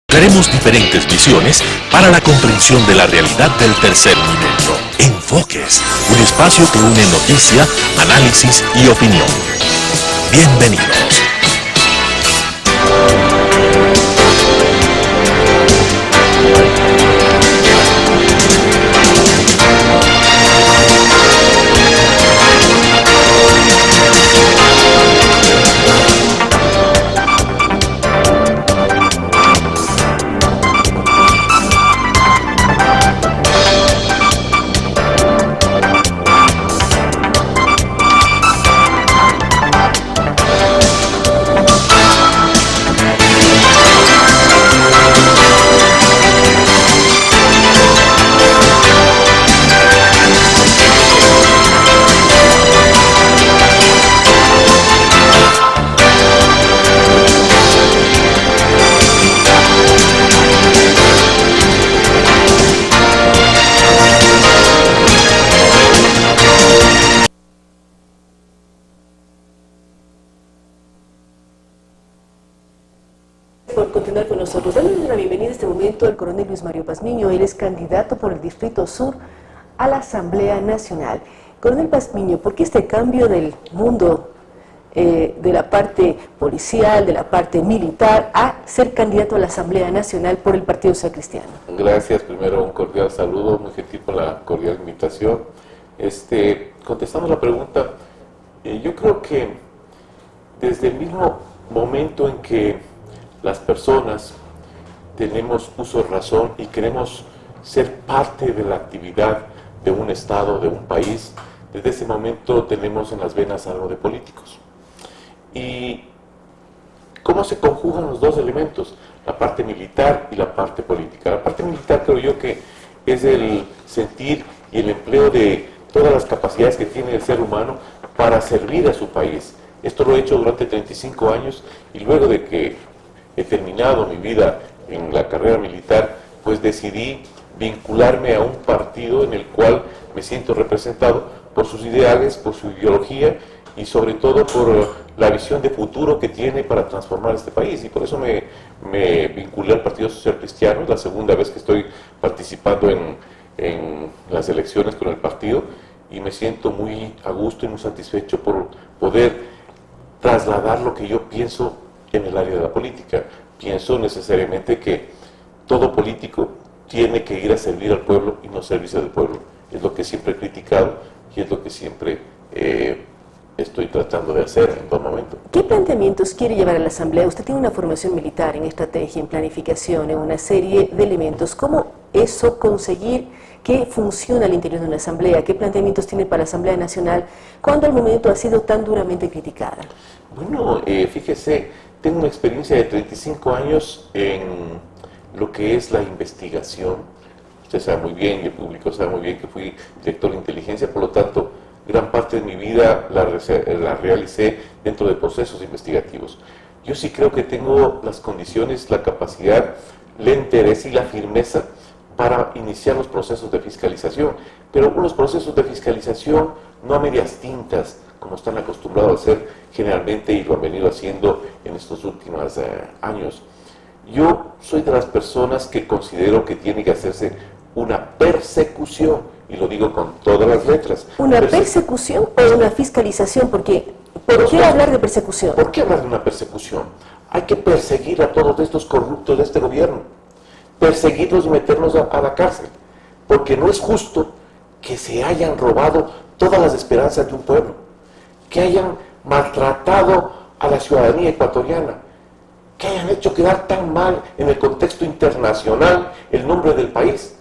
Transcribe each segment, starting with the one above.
Traeremos diferentes visiones para la comprensión de la realidad del tercer milenio. Enfoques, un espacio que une noticia, análisis y opinión. Bienvenidos. Por continuar con nosotros, dándole la bienvenida a este momento al coronel Luis Mario Pazmiño. Él es candidato por el Distrito Sur a la Asamblea Nacional. Coronel Pazmiño, ¿por qué este cambio del mundo de la parte policial, de la parte militar, a ser candidato a la Asamblea Nacional por el Partido Social Cristiano? Gracias, primero un cordial saludo, muy gentil por la cordial invitación. Contestando la pregunta, yo creo que desde el mismo momento en que las personas tenemos uso de razón y queremos ser parte de la actividad de un Estado, de un país, desde ese momento tenemos en las venas algo de políticos. ¿Y cómo se conjugan los dos elementos? La parte militar y la parte política. La parte militar creo yo que es el sentir y el empleo de todas las capacidades que tiene el ser humano para servir a su país. Esto lo he hecho durante 35 años y luego de que he terminado mi vida en la carrera militar, pues decidí vincularme a un partido en el cual me siento representado por sus ideales, por su ideología y sobre todo por la visión de futuro que tiene para transformar este país. Y por eso me vinculé al Partido Social Cristiano. Es la segunda vez que estoy participando en las elecciones con el partido y me siento muy a gusto y muy satisfecho por poder trasladar lo que yo pienso en el área de la política. Pienso necesariamente que todo político tiene que ir a servir al pueblo y no servirse del pueblo. Es lo que siempre he criticado y es lo que siempre estoy tratando de hacer en todo momento. ¿Qué planteamientos quiere llevar a la Asamblea? Usted tiene una formación militar en estrategia, en planificación, en una serie de elementos. ¿Cómo eso conseguir que funcione al interior de una Asamblea? ¿Qué planteamientos tiene para la Asamblea Nacional cuando al momento ha sido tan duramente criticada? Bueno, fíjese, tengo una experiencia de 35 años en lo que es la investigación. Usted sabe muy bien, y el público sabe muy bien que fui director de inteligencia, por lo tanto, gran parte de mi vida la realicé dentro de procesos investigativos. Yo sí creo que tengo las condiciones, la capacidad, el interés y la firmeza para iniciar los procesos de fiscalización, pero unos procesos de fiscalización no a medias tintas, como están acostumbrados a hacer generalmente y lo han venido haciendo en estos últimos años. Yo soy de las personas que considero que tiene que hacerse una persecución, y lo digo con todas las letras. ¿Una persecución o una fiscalización? Porque, ¿por qué hablar de persecución? ¿Por qué hablar de una persecución? Hay que perseguir a todos estos corruptos de este gobierno, perseguirlos y meterlos a la cárcel, porque no es justo que se hayan robado todas las esperanzas de un pueblo, que hayan maltratado a la ciudadanía ecuatoriana, que hayan hecho quedar tan mal en el contexto internacional el nombre del país.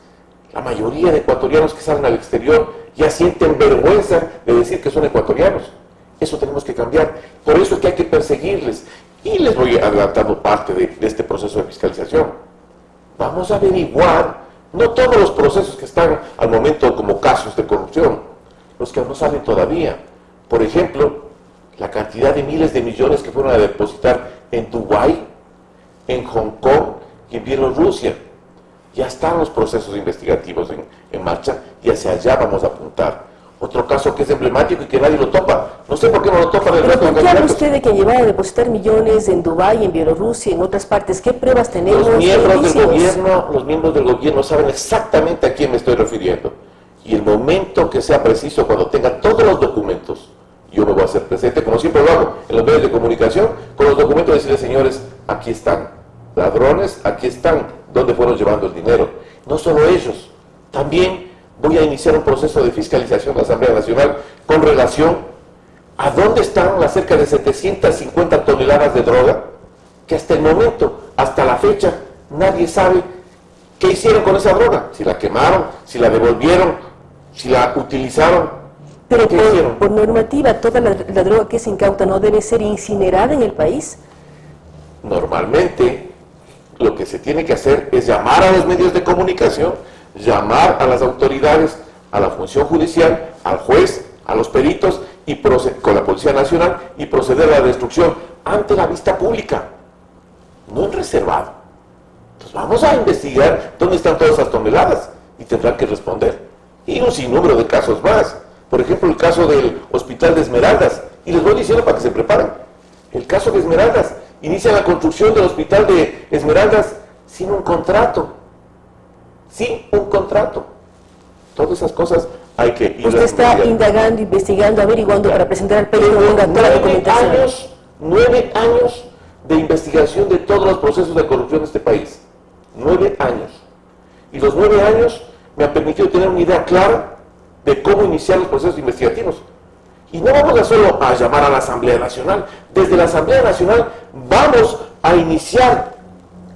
La mayoría de ecuatorianos que salen al exterior ya sienten vergüenza de decir que son ecuatorianos. Eso tenemos que cambiar. Por eso es que hay que perseguirles. Y les voy adelantando parte de este proceso de fiscalización. Vamos a averiguar, no todos los procesos que están al momento como casos de corrupción, los que no salen todavía. Por ejemplo, la cantidad de miles de millones que fueron a depositar en Dubái, en Hong Kong y en Bielorrusia. Ya están los procesos investigativos en marcha y hacia allá vamos a apuntar. Otro caso que es emblemático y que nadie lo topa. No sé por qué no lo topan el Pero resto de ¿por qué habla candidatos. usted de que llevaba a depositar millones en Dubái, en Bielorrusia, en otras partes? ¿Qué pruebas tenemos? Los miembros indicios? del gobierno saben exactamente a quién me estoy refiriendo. Y el momento que sea preciso, cuando tenga todos los documentos, yo me voy a hacer presente, como siempre lo hago, en los medios de comunicación, con los documentos, decirles, señores, aquí están, ladrones, aquí están, dónde fueron llevando el dinero. No solo ellos, también voy a iniciar un proceso de fiscalización de la Asamblea Nacional con relación a dónde están las cerca de 750 toneladas de droga, que hasta el momento, hasta la fecha, nadie sabe qué hicieron con esa droga, si la quemaron, si la devolvieron, si la utilizaron. Pero ¿Qué hicieron? por normativa, toda la droga que se incauta no debe ser incinerada en el país. Normalmente, lo que se tiene que hacer es llamar a los medios de comunicación, llamar a las autoridades, a la función judicial, al juez, a los peritos, y con la Policía Nacional, y proceder a la destrucción ante la vista pública, no en reservado. Entonces vamos a investigar dónde están todas esas toneladas, y tendrán que responder. Y un sinnúmero de casos más. Por ejemplo, el caso del Hospital de Esmeraldas, y les voy diciendo para que se preparen. El caso de Esmeraldas, inicia la construcción del Hospital de Esmeraldas sin un contrato. Sin un contrato. Todas esas cosas hay que ir Usted está indagando, investigando, averiguando para presentar al país toda la documentación. 9 años de investigación de todos los procesos de corrupción de este país. 9 años. Y los 9 años me han permitido tener una idea clara de cómo iniciar los procesos investigativos. Y no vamos a solo a llamar a la Asamblea Nacional. Desde la Asamblea Nacional vamos a iniciar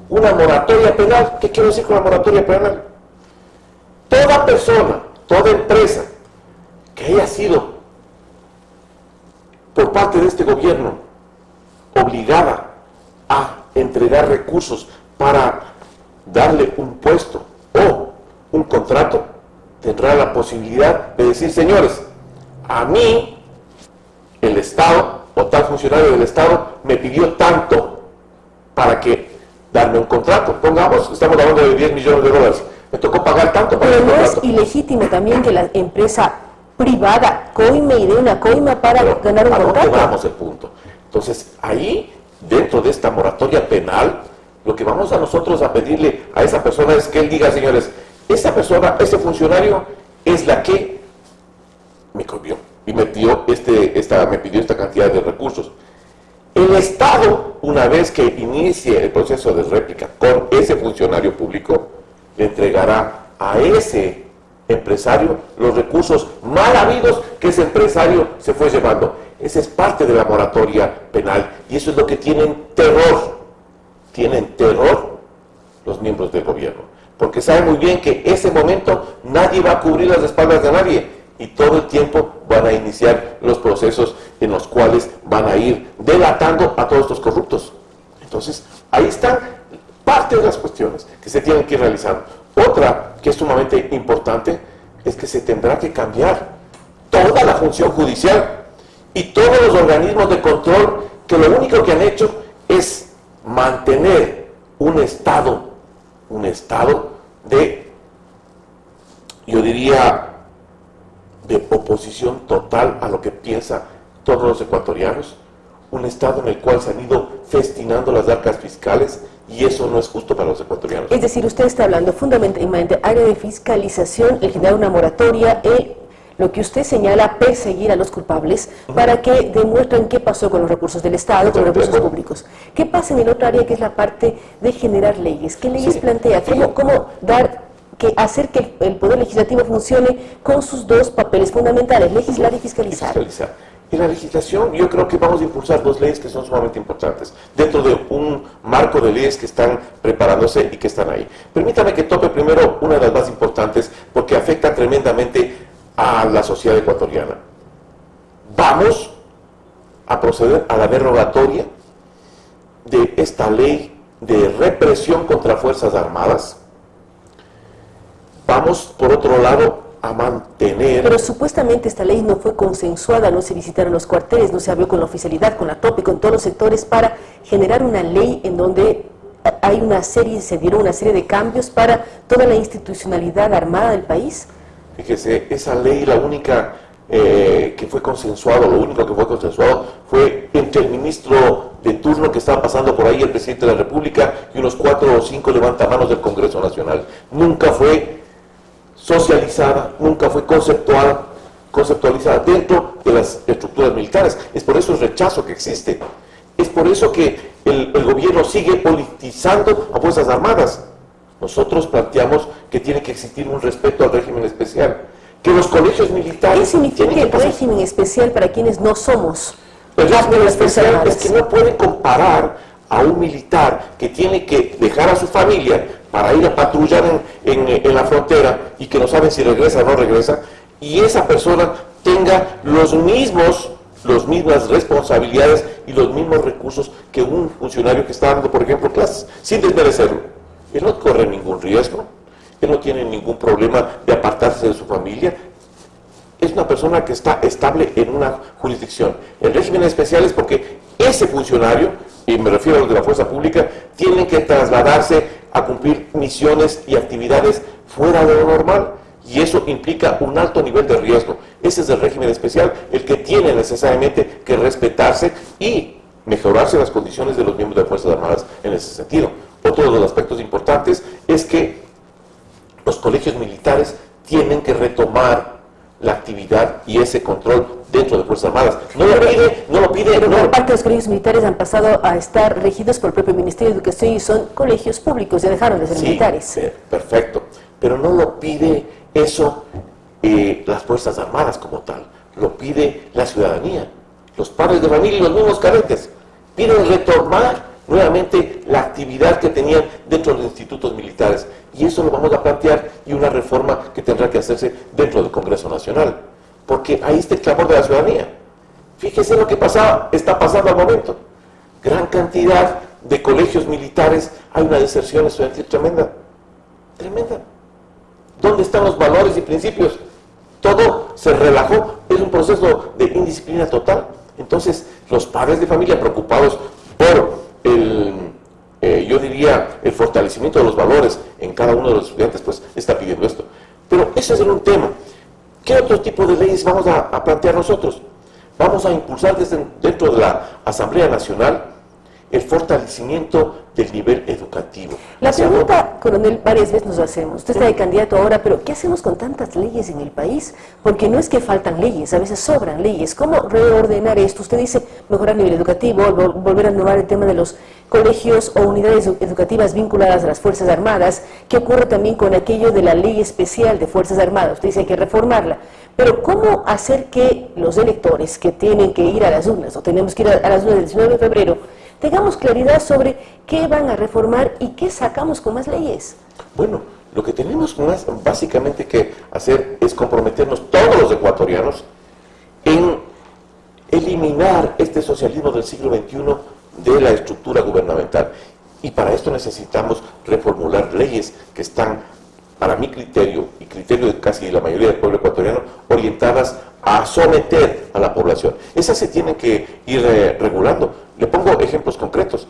una moratoria penal. ¿Qué quiero decir con la moratoria penal? Toda persona, toda empresa que haya sido por parte de este gobierno obligada a entregar recursos para darle un puesto o un contrato, tendrá la posibilidad de decir, señores, a mí el Estado o tal funcionario del Estado me pidió tanto para que darme un contrato. Pongamos, estamos hablando de 10 millones de dólares. Me tocó pagar tanto para Pero el no contrato. es ilegítimo también que la empresa privada coime y dé una coima para Pero, ganar un ¿a dónde contrato. vamos el punto? Entonces, ahí, dentro de esta moratoria penal, lo que vamos a nosotros a pedirle a esa persona es que él diga, señores, esa persona, ese funcionario, es la que me comió y me pidió esta cantidad de recursos. El Estado, una vez que inicie el proceso de réplica con ese funcionario público, le entregará a ese empresario los recursos mal habidos que ese empresario se fue llevando. Esa es parte de la moratoria penal y eso es lo que tienen terror. Tienen terror los miembros del gobierno, porque saben muy bien que ese momento nadie va a cubrir las espaldas de nadie y todo el tiempo van a iniciar los procesos en los cuales van a ir delatando a todos estos corruptos. Entonces, ahí están parte de las cuestiones que se tienen que ir realizando. Otra que es sumamente importante es que se tendrá que cambiar toda la función judicial y todos los organismos de control que lo único que han hecho es mantener un estado de, yo diría, de oposición total a lo que piensan todos los ecuatorianos, un estado en el cual se han ido festinando las arcas fiscales y eso no es justo para los ecuatorianos. Es decir, usted está hablando fundamentalmente área de fiscalización, el generar una moratoria, lo que usted señala, perseguir a los culpables para que demuestren qué pasó con los recursos del Estado, con los recursos públicos. ¿Qué pasa en el otro área que es la parte de generar leyes? ¿Qué leyes plantea? ¿Cómo hacer que el Poder Legislativo funcione con sus dos papeles fundamentales, legislar y fiscalizar? En la legislación yo creo que vamos a impulsar 2 leyes que son sumamente importantes, dentro de un marco de leyes que están preparándose y que están ahí. Permítame que tope primero una de las más importantes, porque afecta tremendamente a la sociedad ecuatoriana. Vamos a proceder a la derogatoria de esta ley de represión contra Fuerzas Armadas. Vamos, por otro lado, a mantener... Pero supuestamente esta ley no fue consensuada, no se visitaron los cuarteles, no se habló con la oficialidad, con la TOPE, con todos los sectores para generar una ley en donde se dieron una serie de cambios para toda la institucionalidad armada del país. Fíjese, esa ley la única que fue consensuado, lo único que fue consensuado fue entre el ministro de turno que estaba pasando por ahí, el presidente de la República, y unos 4 o 5 levantamanos del Congreso Nacional. Nunca fue socializada, nunca fue conceptualizada dentro de las estructuras militares. Es por eso el rechazo que existe. Es por eso que el gobierno sigue politizando a Fuerzas Armadas. Nosotros planteamos que tiene que existir un respeto al régimen especial, que los colegios militares... ¿Qué significa el régimen especial para quienes no somos? El régimen especial es que no pueden comparar a un militar que tiene que dejar a su familia para ir a patrullar en la frontera y que no saben si regresa o no regresa, y esa persona tenga las mismas responsabilidades y los mismos recursos que un funcionario que está dando, por ejemplo, clases, sin desmerecerlo. Él no corre ningún riesgo, él no tiene ningún problema de apartarse de su familia. Es una persona que está estable en una jurisdicción. El régimen especial es porque ese funcionario, y me refiero a los de la fuerza pública, tienen que trasladarse a cumplir misiones y actividades fuera de lo normal. Y eso implica un alto nivel de riesgo. Ese es el régimen especial, el que tiene necesariamente que respetarse y mejorarse las condiciones de los miembros de las Fuerzas Armadas en ese sentido. Otro de los aspectos importantes es que los colegios militares tienen que retomar la actividad y ese control dentro de Fuerzas Armadas. No lo pide. Pero gran parte de los colegios militares han pasado a estar regidos por el propio Ministerio de Educación y son colegios públicos, ya dejaron de ser militares. Perfecto. Pero no lo pide eso las Fuerzas Armadas como tal. Lo pide la ciudadanía, los padres de familia y los mismos cadetes. Piden retomar nuevamente la actividad que tenían dentro de los institutos militares. Y eso lo vamos a plantear y una reforma que tendrá que hacerse dentro del Congreso Nacional. Porque ahí está el clamor de la ciudadanía. Fíjese lo que está pasando al momento. Gran cantidad de colegios militares, hay una deserción estudiantil tremenda. Tremenda. ¿Dónde están los valores y principios? Todo se relajó, es un proceso de indisciplina total. Entonces, los padres de familia preocupados por yo diría, el fortalecimiento de los valores en cada uno de los estudiantes, pues está pidiendo esto. Pero ese es un tema. ¿Qué otro tipo de leyes vamos a plantear nosotros? Vamos a impulsar dentro de la Asamblea Nacional el fortalecimiento del nivel educativo. La pregunta, coronel, varias veces nos la hacemos. Usted está de candidato ahora, pero ¿qué hacemos con tantas leyes en el país? Porque no es que faltan leyes, a veces sobran leyes. ¿Cómo reordenar esto? Usted dice mejorar el nivel educativo, volver a innovar el tema de los colegios o unidades educativas vinculadas a las Fuerzas Armadas. ¿Qué ocurre también con aquello de la ley especial de Fuerzas Armadas? Usted dice hay que reformarla. Pero ¿cómo hacer que los electores que tienen que ir a las urnas, o tenemos que ir a las urnas del 19 de febrero, tengamos claridad sobre qué van a reformar y qué sacamos con más leyes? Bueno, lo que tenemos más básicamente que hacer es comprometernos todos los ecuatorianos en eliminar este socialismo del siglo XXI de la estructura gubernamental. Y para esto necesitamos reformular leyes que están, para mi criterio y criterio de casi la mayoría del pueblo ecuatoriano, orientadas a someter a la población. Esas se tienen que ir regulando. Le pongo ejemplos concretos.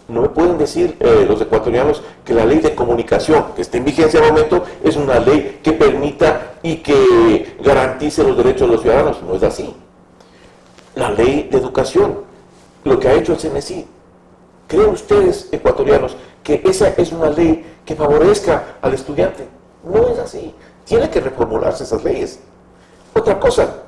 No me pueden decir los ecuatorianos que la ley de comunicación, que está en vigencia al momento, es una ley que permita y que garantice los derechos de los ciudadanos. No es así. La ley de educación, lo que ha hecho el CNESID. ¿Creen ustedes, ecuatorianos, que esa es una ley que favorezca al estudiante? No es así. Tiene que reformularse esas leyes. Otra cosa,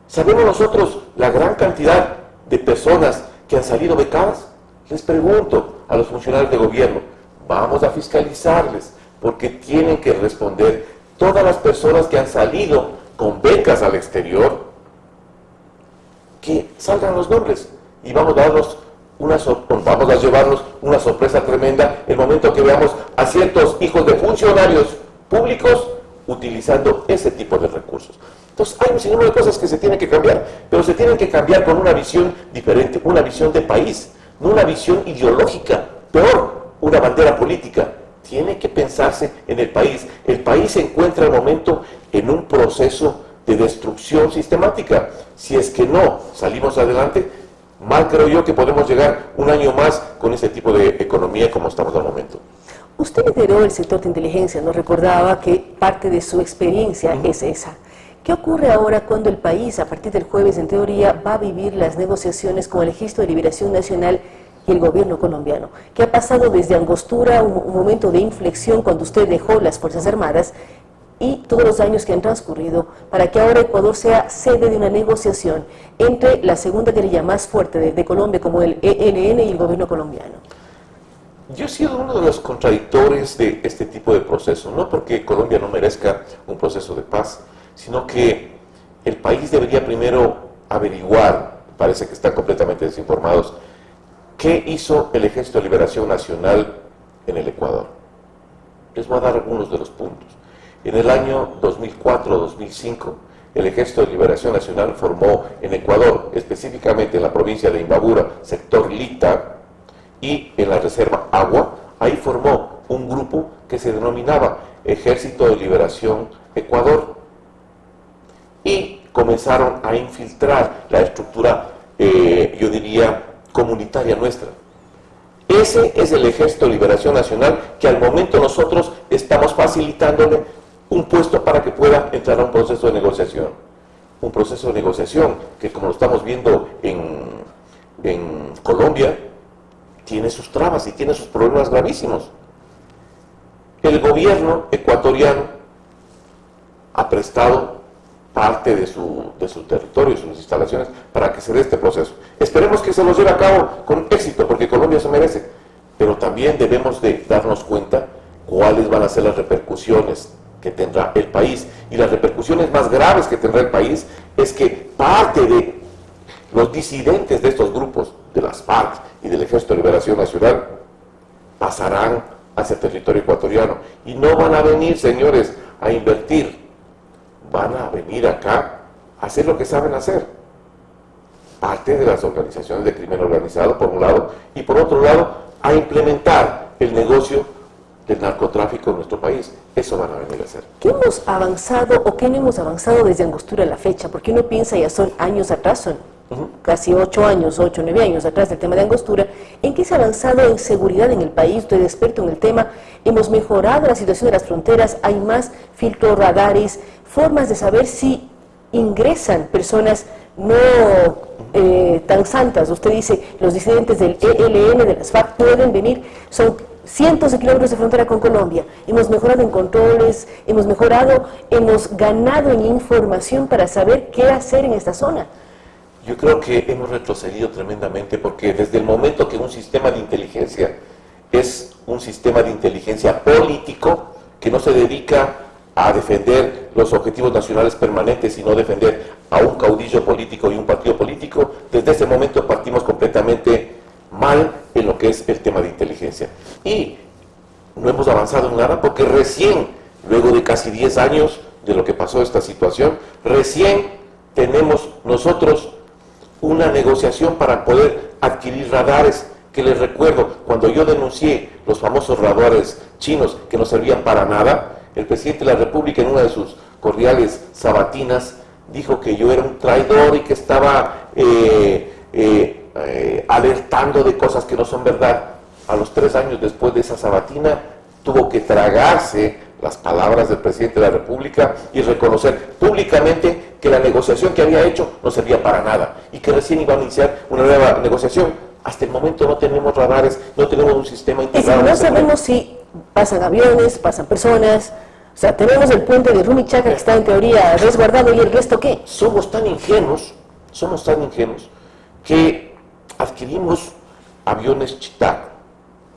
¿sabemos nosotros la gran cantidad de personas que han salido becadas? Les pregunto a los funcionarios de gobierno, vamos a fiscalizarles, porque tienen que responder todas las personas que han salido con becas al exterior, que salgan los nombres y vamos a llevarnos una sorpresa tremenda el momento que veamos a ciertos hijos de funcionarios públicos utilizando ese tipo de recursos. Entonces hay un sinnúmero de cosas que se tienen que cambiar, pero se tienen que cambiar con una visión diferente, una visión de país, no una visión ideológica, peor, una bandera política. Tiene que pensarse en el país. El país se encuentra al momento en un proceso de destrucción sistemática. Si es que no salimos adelante, mal creo yo que podemos llegar un año más con ese tipo de economía como estamos al momento. Usted lideró el sector de inteligencia, nos recordaba que parte de su experiencia es esa. ¿Qué ocurre ahora cuando el país, a partir del jueves, en teoría, va a vivir las negociaciones con el Ejército de Liberación Nacional y el gobierno colombiano? ¿Qué ha pasado desde Angostura, un momento de inflexión cuando usted dejó las Fuerzas Armadas, y todos los años que han transcurrido para que ahora Ecuador sea sede de una negociación entre la segunda guerrilla más fuerte de Colombia, como el ELN, y el gobierno colombiano? Yo he sido uno de los contradictores de este tipo de proceso, no porque Colombia no merezca un proceso de paz, sino que el país debería primero averiguar, parece que están completamente desinformados, qué hizo el Ejército de Liberación Nacional en el Ecuador. Les voy a dar algunos de los puntos. En el año 2004-2005, el Ejército de Liberación Nacional formó en Ecuador, específicamente en la provincia de Imbabura, sector Lita, y en la reserva Agua, ahí formó un grupo que se denominaba Ejército de Liberación Ecuador, y comenzaron a infiltrar la estructura, yo diría, comunitaria nuestra. Ese es el Ejército de Liberación Nacional que al momento nosotros estamos facilitándole un puesto para que pueda entrar a un proceso de negociación. Un proceso de negociación que, como lo estamos viendo en Colombia, tiene sus trabas y tiene sus problemas gravísimos. El gobierno ecuatoriano ha prestado parte de su territorio y sus instalaciones para que se dé este proceso. Esperemos que se lo lleve a cabo con éxito, porque Colombia se merece, pero también debemos de darnos cuenta cuáles van a ser las repercusiones que tendrá el país, y las repercusiones más graves que tendrá el país es que parte de los disidentes de estos grupos, de las FARC y del Ejército de Liberación Nacional, pasarán hacia el territorio ecuatoriano, y no van a venir, señores, a invertir, van a venir acá a hacer lo que saben hacer, parte de las organizaciones de crimen organizado por un lado, y por otro lado a implementar el negocio del narcotráfico en nuestro país. Eso van a venir a hacer. ¿Qué hemos avanzado o qué no hemos avanzado desde Angostura a la fecha? Porque uno piensa, ya son años atrás, son casi 8 años, 8 o 9 años atrás del tema de Angostura. ¿En qué se ha avanzado en seguridad en el país? Usted es experto en el tema. ¿Hemos mejorado la situación de las fronteras? ¿Hay más filtros, radares, formas de saber si ingresan personas no tan santas? Usted dice, los disidentes del ELN, de las FARC, pueden venir, son cientos de kilómetros de frontera con Colombia. Hemos mejorado en controles, hemos ganado en información para saber qué hacer en esta zona. Yo creo que hemos retrocedido tremendamente, porque desde el momento que un sistema de inteligencia es un sistema de inteligencia político que no se dedica a defender los objetivos nacionales permanentes, sino defender a un caudillo político y un partido político, desde ese momento partimos completamente mal en lo que es el tema de inteligencia. Y no hemos avanzado en nada, porque recién, luego de casi 10 años de lo que pasó esta situación, recién tenemos nosotros una negociación para poder adquirir radares, que les recuerdo, cuando yo denuncié los famosos radares chinos que no servían para nada, el presidente de la República, en una de sus cordiales sabatinas, dijo que yo era un traidor y que estaba alertando de cosas que no son verdad. A los 3 años después de esa sabatina, tuvo que tragarse las palabras del presidente de la República y reconocer públicamente que la negociación que había hecho no servía para nada y que recién iba a iniciar una nueva negociación. Hasta el momento no tenemos radares, no tenemos un sistema integrado. Y si no sabemos si pasan aviones, pasan personas, o sea, tenemos el puente de Rumichaca que está en teoría resguardado, ¿y el resto qué? Somos tan ingenuos que adquirimos aviones Chitac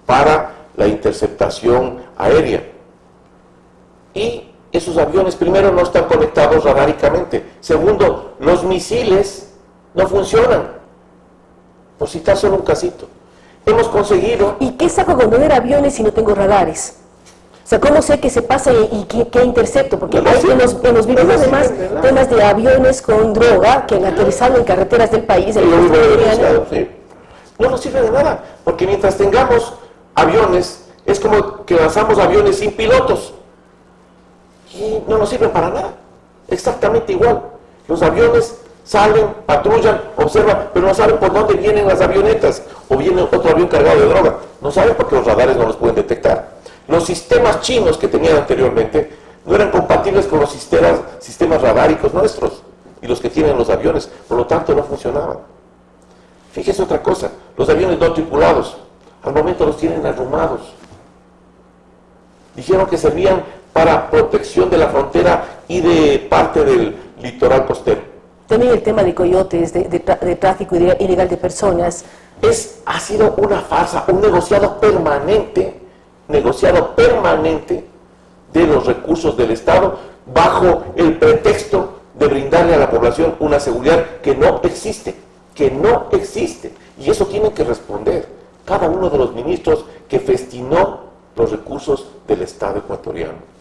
para la interceptación aérea. Y esos aviones, primero, no están conectados radáricamente. Segundo, los misiles no funcionan. Por citar solo un casito. Hemos conseguido... ¿Y qué saco con tener aviones si no tengo radares? O sea, ¿cómo sé que se pasa y qué intercepto? Porque hemos visto además temas de aviones con droga que han aterrizado en carreteras del país. No nos sirve de nada, porque mientras tengamos aviones, es como que lanzamos aviones sin pilotos. Y no nos sirven para nada. Exactamente igual. Los aviones salen, patrullan, observan, pero no saben por dónde vienen las avionetas, o viene otro avión cargado de droga. No saben porque los radares no los pueden detectar. Los sistemas chinos que tenían anteriormente no eran compatibles con los sistemas radáricos nuestros y los que tienen los aviones, por lo tanto no funcionaban. Fíjese otra cosa, los aviones no tripulados, al momento los tienen arrumados. Dijeron que servían para protección de la frontera y de parte del litoral costero. También el tema de coyotes, de tráfico ilegal de personas. Ha sido una farsa, un negociado permanente de los recursos del Estado bajo el pretexto de brindarle a la población una seguridad que no existe. Y eso tiene que responder cada uno de los ministros que festinó los recursos del Estado ecuatoriano.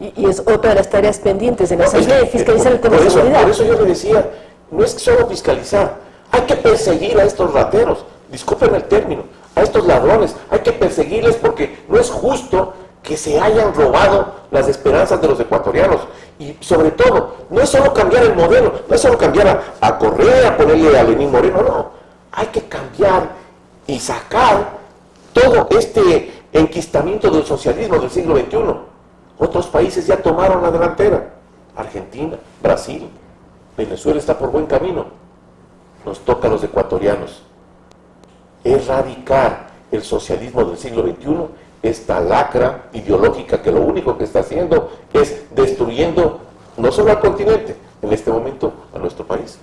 Y es otra de las tareas pendientes de la Asamblea, fiscalizar el tema de seguridad. Por eso yo le decía, no es solo fiscalizar, hay que perseguir a estos rateros, disculpen el término, a estos ladrones, hay que perseguirles porque no es justo que se hayan robado las esperanzas de los ecuatorianos. Y sobre todo, no es solo cambiar el modelo, no es solo cambiar a Correa, ponerle a Lenín Moreno, no. Hay que cambiar y sacar todo este enquistamiento del socialismo del siglo XXI. Otros países ya tomaron la delantera. Argentina, Brasil, Venezuela está por buen camino. Nos toca a los ecuatorianos erradicar el socialismo del siglo XXI, esta lacra ideológica que lo único que está haciendo es destruyendo no solo al continente, en este momento a nuestro país.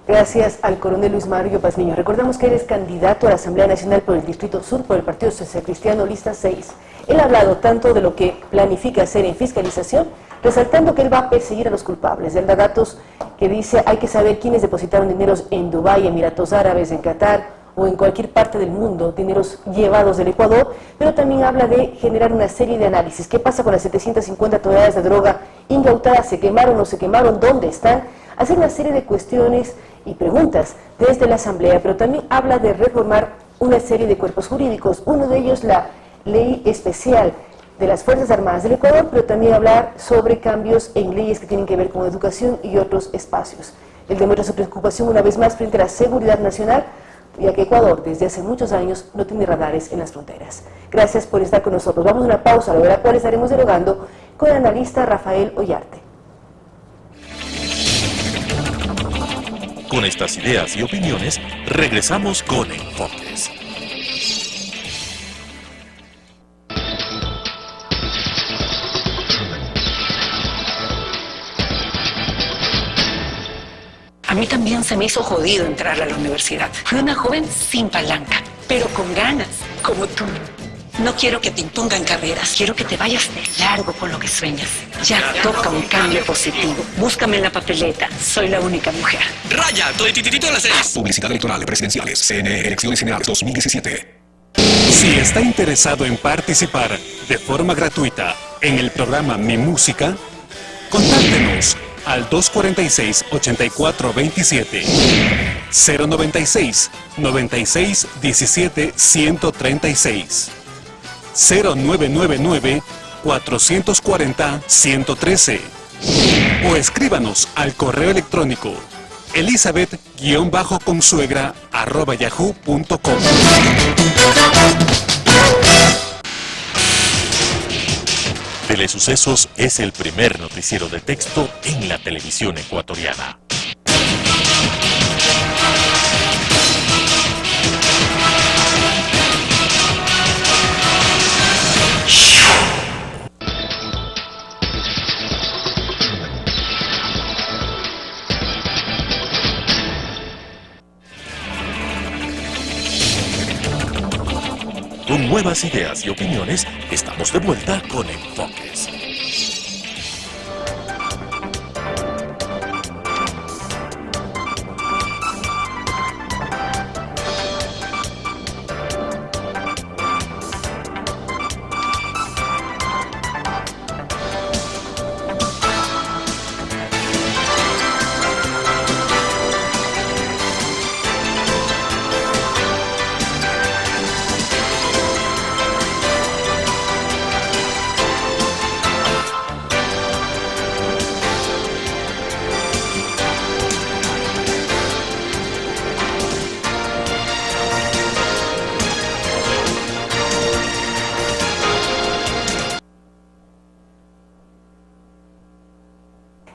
Gracias al coronel Luis Mario Pazmiño. Recordamos que él es candidato a la Asamblea Nacional por el Distrito Sur, por el Partido Social Cristiano, lista 6. Él ha hablado tanto de lo que planifica hacer en fiscalización, resaltando que él va a perseguir a los culpables. Él da datos que dice hay que saber quiénes depositaron dineros en Dubái, Emiratos Árabes, en Qatar o en cualquier parte del mundo, dineros llevados del Ecuador, pero también habla de generar una serie de análisis. ¿Qué pasa con las 750 toneladas de droga incautadas? ¿Se quemaron o no se quemaron? ¿Dónde están? Hacer una serie de cuestiones y preguntas desde la Asamblea, pero también habla de reformar una serie de cuerpos jurídicos, uno de ellos la Ley Especial de las Fuerzas Armadas del Ecuador, pero también hablar sobre cambios en leyes que tienen que ver con educación y otros espacios. Él demuestra su preocupación una vez más frente a la seguridad nacional, ya que Ecuador desde hace muchos años no tiene radares en las fronteras. Gracias por estar con nosotros. Vamos a una pausa, luego de la cual estaremos dialogando con el analista Rafael Ollarte. Con estas ideas y opiniones, regresamos con Enfoques. A mí también se me hizo jodido entrar a la universidad. Fui una joven sin palanca, pero con ganas, como tú. No quiero que te impongan carreras, quiero que te vayas de largo con lo que sueñas. Ya toca un cambio positivo. Búscame en la papeleta, soy la única mujer. Raya, todo el tititito de las 6. Publicidad electoral presidenciales, CNE, elecciones generales 2017. Si está interesado en participar de forma gratuita en el programa Mi Música, contáctenos al 246-8427, 096 96 17 136, 0999 440 113 o escríbanos al correo electrónico elizabeth-consuegra@yahoo.com. Telesucesos es el primer noticiero de texto en la televisión ecuatoriana. Con nuevas ideas y opiniones, estamos de vuelta con Enfoques.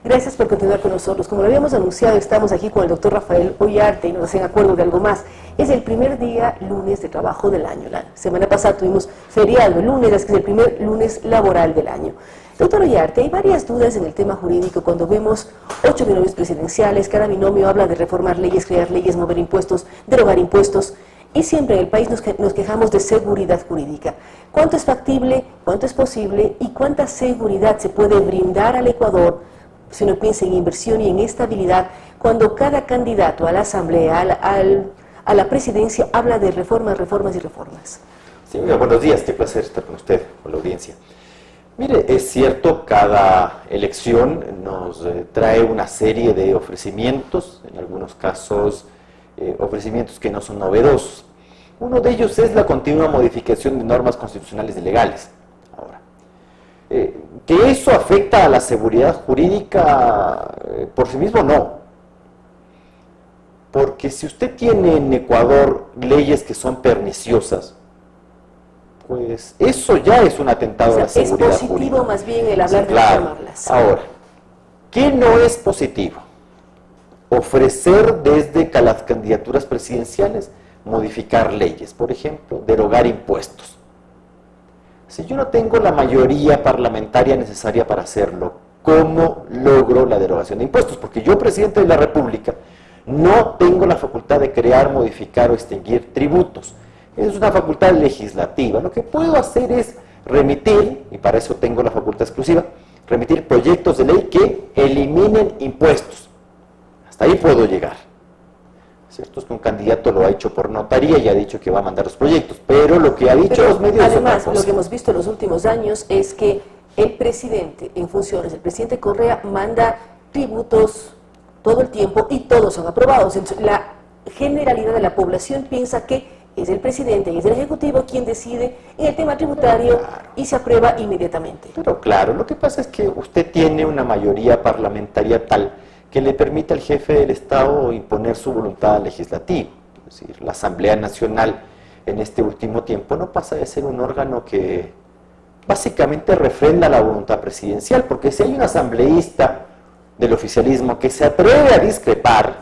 Gracias por continuar con nosotros. Como lo habíamos anunciado, estamos aquí con el doctor Rafael Ollarte y nos hacen acuerdo de algo más. Es el primer día lunes de trabajo del año. La semana pasada tuvimos feriado el lunes, es que es el primer lunes laboral del año. Doctor Ollarte, hay varias dudas en el tema jurídico cuando vemos 8 binomios presidenciales, cada binomio habla de reformar leyes, crear leyes, mover impuestos, derogar impuestos, y siempre en el país nos quejamos de seguridad jurídica. ¿Cuánto es factible, cuánto es posible y cuánta seguridad se puede brindar al Ecuador, si uno piensa en inversión y en estabilidad, cuando cada candidato a la Asamblea, a la presidencia, habla de reformas, reformas y reformas? Sí, buenos días, qué placer estar con usted, con la audiencia. Mire, es cierto, cada elección nos trae una serie de ofrecimientos, en algunos casos ofrecimientos que no son novedosos. Uno de ellos es la continua modificación de normas constitucionales y legales. Ahora, que eso afecta a la seguridad jurídica por sí mismo, no. Porque si usted tiene en Ecuador leyes que son perniciosas, pues eso ya es un atentado a la seguridad jurídica. Es positivo más bien el hablar de reformarlas. Ahora, ¿qué no es positivo? Ofrecer desde las candidaturas presidenciales modificar leyes, por ejemplo, derogar impuestos. Si yo no tengo la mayoría parlamentaria necesaria para hacerlo, ¿cómo logro la derogación de impuestos? Porque yo, presidente de la República, no tengo la facultad de crear, modificar o extinguir tributos. Es una facultad legislativa. Lo que puedo hacer es remitir, y para eso tengo la facultad exclusiva, remitir proyectos de ley que eliminen impuestos. Hasta ahí puedo llegar. Cierto es que un candidato lo ha hecho por notaría y ha dicho que va a mandar los proyectos, pero lo que ha dicho los medios es otra además, cosa. Lo que hemos visto en los últimos años es que el presidente en funciones, el presidente Correa, manda tributos todo el tiempo y todos son aprobados. Entonces, la generalidad de la población piensa que es el presidente y es el Ejecutivo quien decide en el tema tributario y se aprueba inmediatamente. Pero claro, lo que pasa es que usted tiene una mayoría parlamentaria tal que le permite al jefe del Estado imponer su voluntad legislativa. Es decir, la Asamblea Nacional en este último tiempo no pasa de ser un órgano que básicamente refrenda la voluntad presidencial, porque si hay un asambleísta del oficialismo que se atreve a discrepar,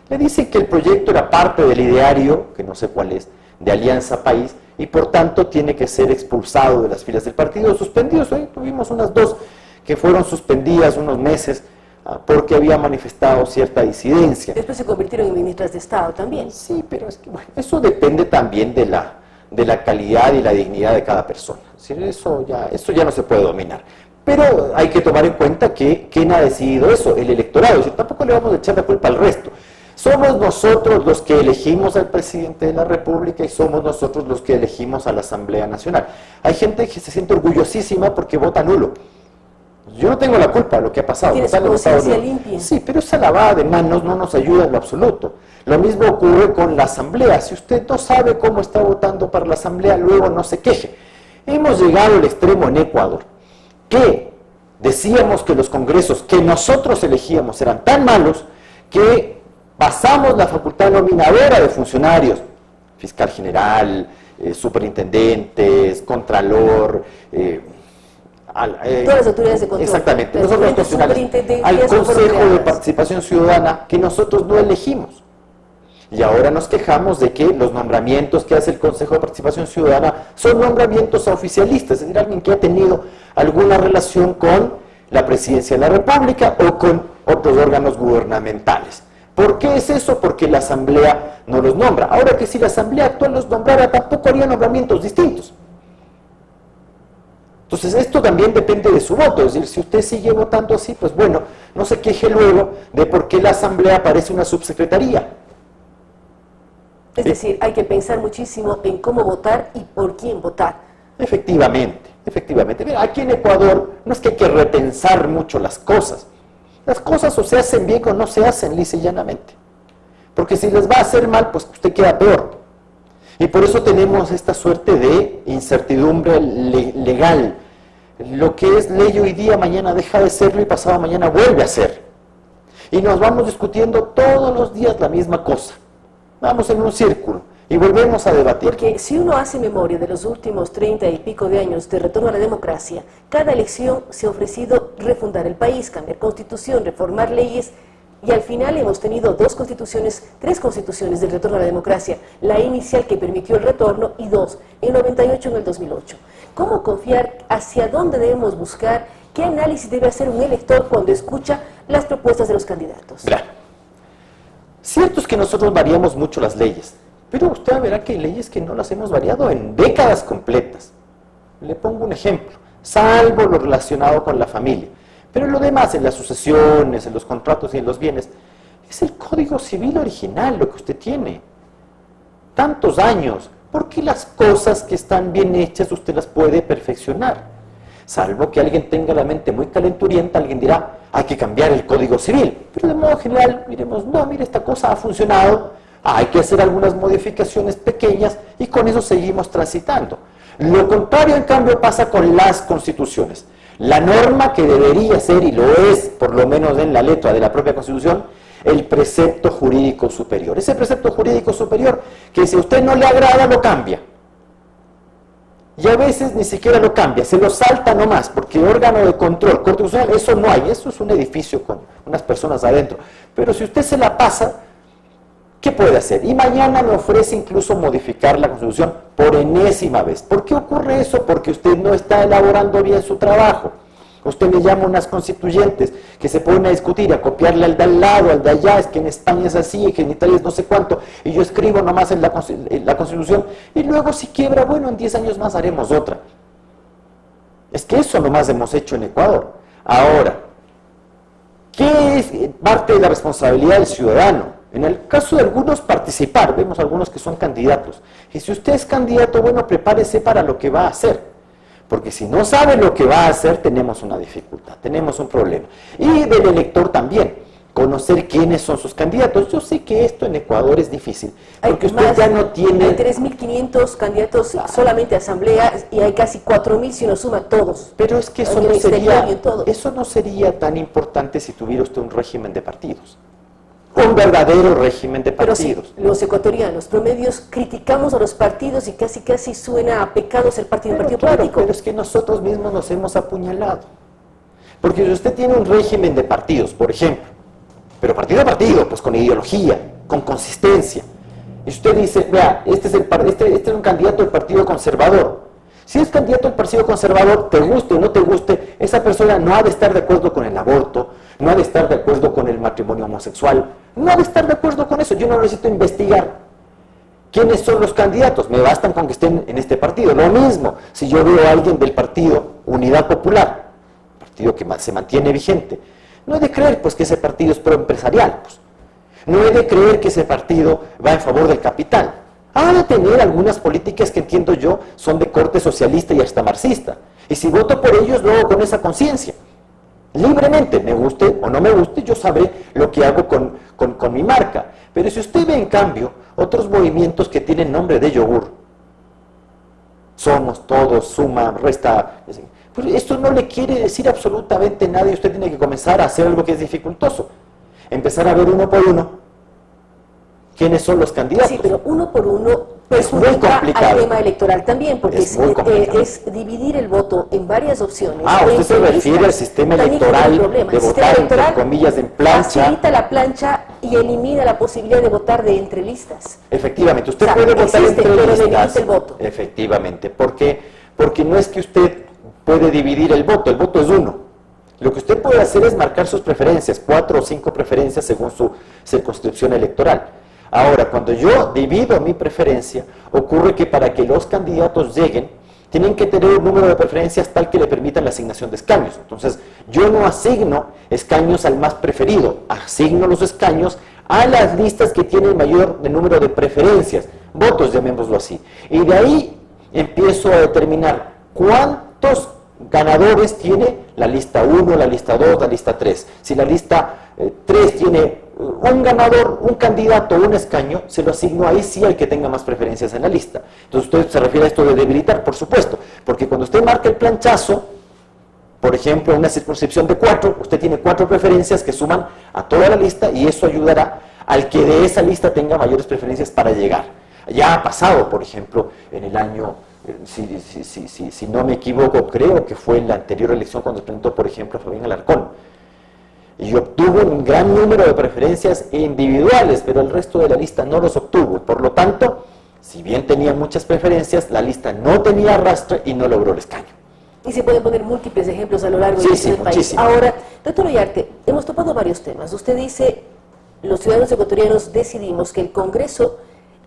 le dice que el proyecto era parte del ideario, que no sé cuál es, de Alianza País, y por tanto tiene que ser expulsado de las filas del partido, suspendidos. Hoy tuvimos unas 2 que fueron suspendidas unos meses, porque había manifestado cierta disidencia. Después se convirtieron en ministras de Estado también. Sí, pero es que bueno, eso depende también de la calidad y la dignidad de cada persona. Es decir, eso ya no se puede dominar. Pero hay que tomar en cuenta que ¿quién ha decidido eso? El electorado. Es decir, tampoco le vamos a echar la culpa al resto. Somos nosotros los que elegimos al presidente de la República y somos nosotros los que elegimos a la Asamblea Nacional. Hay gente que se siente orgullosísima porque vota nulo. Yo no tengo la culpa de lo que ha pasado. Tienes conciencia limpia. Sí, pero esa lavada de manos no nos ayuda en lo absoluto. Lo mismo ocurre con la Asamblea. Si usted no sabe cómo está votando para la Asamblea, luego no se queje. Hemos llegado al extremo en Ecuador, que decíamos que los congresos que nosotros elegíamos eran tan malos que pasamos la facultad nominadora de funcionarios, fiscal general, superintendentes, contralor, todas las autoridades de control. Exactamente, los órganos constitucionales, al Consejo de Participación Ciudadana que nosotros no elegimos. Y ahora nos quejamos de que los nombramientos que hace el Consejo de Participación Ciudadana son nombramientos a oficialistas, es decir, alguien que ha tenido alguna relación con la Presidencia de la República o con otros órganos gubernamentales. ¿Por qué es eso? Porque la Asamblea no los nombra. Ahora que si la Asamblea actual los nombrara, tampoco haría nombramientos distintos. Entonces esto también depende de su voto, es decir, si usted sigue votando así, pues bueno, no se queje luego de por qué la Asamblea parece una subsecretaría. Es decir, hay que pensar muchísimo en cómo votar y por quién votar. Efectivamente, efectivamente. Mira, aquí en Ecuador no es que hay que repensar mucho las cosas. Las cosas o se hacen bien o no se hacen lisa y llanamente. Porque si les va a hacer mal, pues usted queda peor. Y por eso tenemos esta suerte de incertidumbre legal. Lo que es ley hoy día, mañana deja de serlo y pasado mañana vuelve a ser. Y nos vamos discutiendo todos los días la misma cosa. Vamos en un círculo. Y volvemos a debatir. Porque si uno hace memoria de los últimos 30 y pico de años de retorno a la democracia, cada elección se ha ofrecido refundar el país, cambiar constitución, reformar leyes, y al final hemos tenido tres constituciones del retorno a la democracia, la inicial que permitió el retorno y dos, en el 98 y en el 2008. ¿Cómo confiar? ¿Hacia dónde debemos buscar? ¿Qué análisis debe hacer un elector cuando escucha las propuestas de los candidatos? Claro. Cierto es que nosotros variamos mucho las leyes, pero usted verá que hay leyes que no las hemos variado en décadas completas. Le pongo un ejemplo, salvo lo relacionado con la familia. Pero lo demás, en las sucesiones, en los contratos y en los bienes, es el Código Civil original lo que usted tiene. Tantos años, porque las cosas que están bien hechas usted las puede perfeccionar. Salvo que alguien tenga la mente muy calenturienta, alguien dirá, hay que cambiar el Código Civil. Pero de modo general, miremos, no, mire, esta cosa ha funcionado, hay que hacer algunas modificaciones pequeñas y con eso seguimos transitando. Lo contrario, en cambio, pasa con las constituciones. La norma que debería ser, y lo es, por lo menos en la letra de la propia Constitución, el precepto jurídico superior. Ese precepto jurídico superior que si a usted no le agrada, lo cambia. Y a veces ni siquiera lo cambia, se lo salta nomás, porque órgano de control constitucional, eso no hay, eso es un edificio con unas personas adentro. Pero si usted se la pasa, ¿qué puede hacer? Y mañana me ofrece incluso modificar la Constitución por enésima vez. ¿Por qué ocurre eso? Porque usted no está elaborando bien su trabajo. Usted me llama unas constituyentes que se ponen a discutir, a copiarle al de al lado, al de allá, es que en España es así, que en Italia es no sé cuánto, y yo escribo nomás en la Constitución, y luego si quiebra, bueno, en 10 años más haremos otra. Es que eso nomás hemos hecho en Ecuador. Ahora, ¿qué es parte de la responsabilidad del ciudadano? En el caso de algunos participar, vemos algunos que son candidatos, y si usted es candidato, bueno, prepárese para lo que va a hacer. Porque si no sabe lo que va a hacer, tenemos una dificultad, tenemos un problema. Y del elector también, conocer quiénes son sus candidatos. Yo sé que esto en Ecuador es difícil, porque usted ya no tiene... Hay 3.500 candidatos solamente a asamblea y hay casi 4.000 si uno suma todos. Pero es que eso no sería tan importante si tuviera usted un régimen de partidos. Un verdadero régimen de partidos. Pero si los ecuatorianos promedios criticamos a los partidos y casi suena a pecado ser partido político. Pero es que nosotros mismos nos hemos apuñalado. Porque si usted tiene un régimen de partidos, por ejemplo, pero partido a partido, pues con ideología, con consistencia, y usted dice, vea, este es un candidato del Partido Conservador. Si es candidato del Partido Conservador, te guste o no te guste, esa persona no ha de estar de acuerdo con el aborto, no ha de estar de acuerdo con el matrimonio homosexual, no ha de estar de acuerdo con eso. Yo no necesito investigar quiénes son los candidatos, me bastan con que estén en este partido. Lo mismo, si yo veo a alguien del partido Unidad Popular, partido que se mantiene vigente, no he de creer pues que ese partido es proempresarial, pues. No he de creer que ese partido va en favor del capital. Ha de tener algunas políticas que entiendo yo son de corte socialista y hasta marxista. Y si voto por ellos, lo hago con esa conciencia. Libremente, me guste o no me guste, yo sabré lo que hago con mi marca. Pero si usted ve en cambio otros movimientos que tienen nombre de yogur, somos todos, suma, resta, pues esto no le quiere decir absolutamente nada y usted tiene que comenzar a hacer algo que es dificultoso. Empezar a ver uno por uno quiénes son los candidatos. Sí, pero uno por uno es muy complicado. Al tema electoral también, porque es dividir el voto en varias opciones. Usted se refiere al sistema electoral de votar entre comillas en plancha. Facilita la plancha y elimina la posibilidad de votar de entre listas. Efectivamente, usted puede votar entre listas. El voto. Efectivamente, porque no es que usted puede dividir el voto es uno. Lo que usted puede hacer es marcar sus preferencias, 4 o 5 preferencias según su circunscripción electoral. Ahora, cuando yo divido mi preferencia, ocurre que para que los candidatos lleguen, tienen que tener un número de preferencias tal que le permitan la asignación de escaños. Entonces, yo no asigno escaños al más preferido, asigno los escaños a las listas que tienen mayor número de preferencias, votos, llamémoslo así. Y de ahí empiezo a determinar cuántos ganadores tiene la lista 1, la lista 2, la lista 3. Si la lista 3 tiene un ganador, un candidato, un escaño, se lo asigno ahí sí al que tenga más preferencias en la lista. Entonces usted se refiere a esto de debilitar, por supuesto, porque cuando usted marca el planchazo, por ejemplo, en una circunscripción de 4, usted tiene 4 preferencias que suman a toda la lista y eso ayudará al que de esa lista tenga mayores preferencias para llegar. Ya ha pasado, por ejemplo, en el año, si no me equivoco, creo que fue en la anterior elección cuando se presentó, por ejemplo, Fabián Alarcón. Y obtuvo un gran número de preferencias individuales, pero el resto de la lista no los obtuvo. Por lo tanto, si bien tenía muchas preferencias, la lista no tenía arrastre y no logró el escaño. Y se pueden poner múltiples ejemplos a lo largo del país. Muchísimo. Ahora, doctor Ollarte, hemos topado varios temas. Usted dice, los ciudadanos ecuatorianos decidimos que el Congreso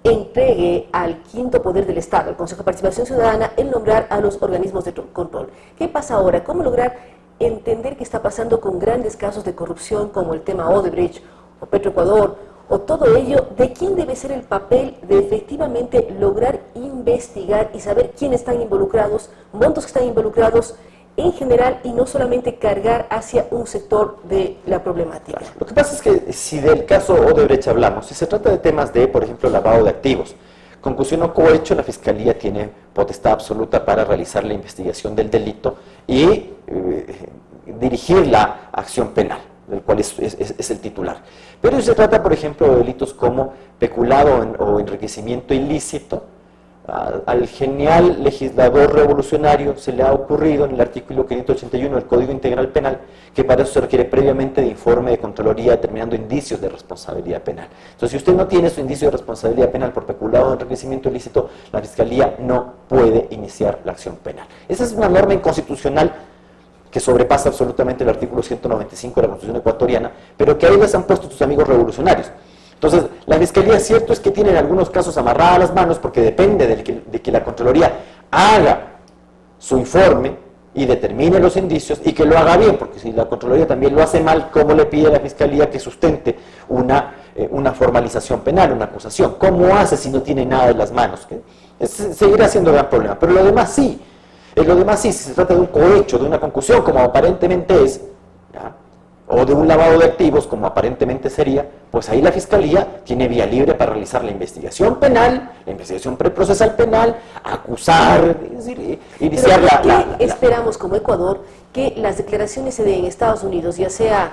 entregue al quinto poder del Estado, el Consejo de Participación Ciudadana, el nombrar a los organismos de control. ¿Qué pasa ahora? ¿Cómo lograr entender qué está pasando con grandes casos de corrupción como el tema Odebrecht o Petroecuador o todo ello? ¿De quién debe ser el papel de efectivamente lograr investigar y saber quiénes están involucrados, montos que están involucrados en general y no solamente cargar hacia un sector de la problemática? Lo que pasa es que si del caso Odebrecht hablamos, si se trata de temas de, por ejemplo, lavado de activos, conclusión o cohecho, la Fiscalía tiene potestad absoluta para realizar la investigación del delito y dirigir la acción penal, del cual es el titular. Pero si se trata, por ejemplo, de delitos como peculado o enriquecimiento ilícito, al genial legislador revolucionario se le ha ocurrido en el artículo 581 del Código Integral Penal que para eso se requiere previamente de informe de Contraloría determinando indicios de responsabilidad penal. Entonces, si usted no tiene su indicio de responsabilidad penal por peculado o enriquecimiento ilícito, la Fiscalía no puede iniciar la acción penal. Esa es una norma inconstitucional que sobrepasa absolutamente el artículo 195 de la Constitución ecuatoriana, pero que ahí les han puesto sus amigos revolucionarios. Entonces, la Fiscalía, cierto es que tiene en algunos casos amarradas las manos porque depende de que la Contraloría haga su informe y determine los indicios y que lo haga bien, porque si la Contraloría también lo hace mal, ¿cómo le pide a la Fiscalía que sustente una formalización penal, una acusación? ¿Cómo hace si no tiene nada en las manos? Seguirá siendo un gran problema, pero lo demás sí. Si se trata de un cohecho, de una concusión, como aparentemente es, ¿ya?, o de un lavado de activos, como aparentemente sería, pues ahí la Fiscalía tiene vía libre para realizar la investigación penal, la investigación preprocesal penal, acusar, es decir, iniciar ¿Qué esperamos como Ecuador que las declaraciones se den en Estados Unidos, ya sea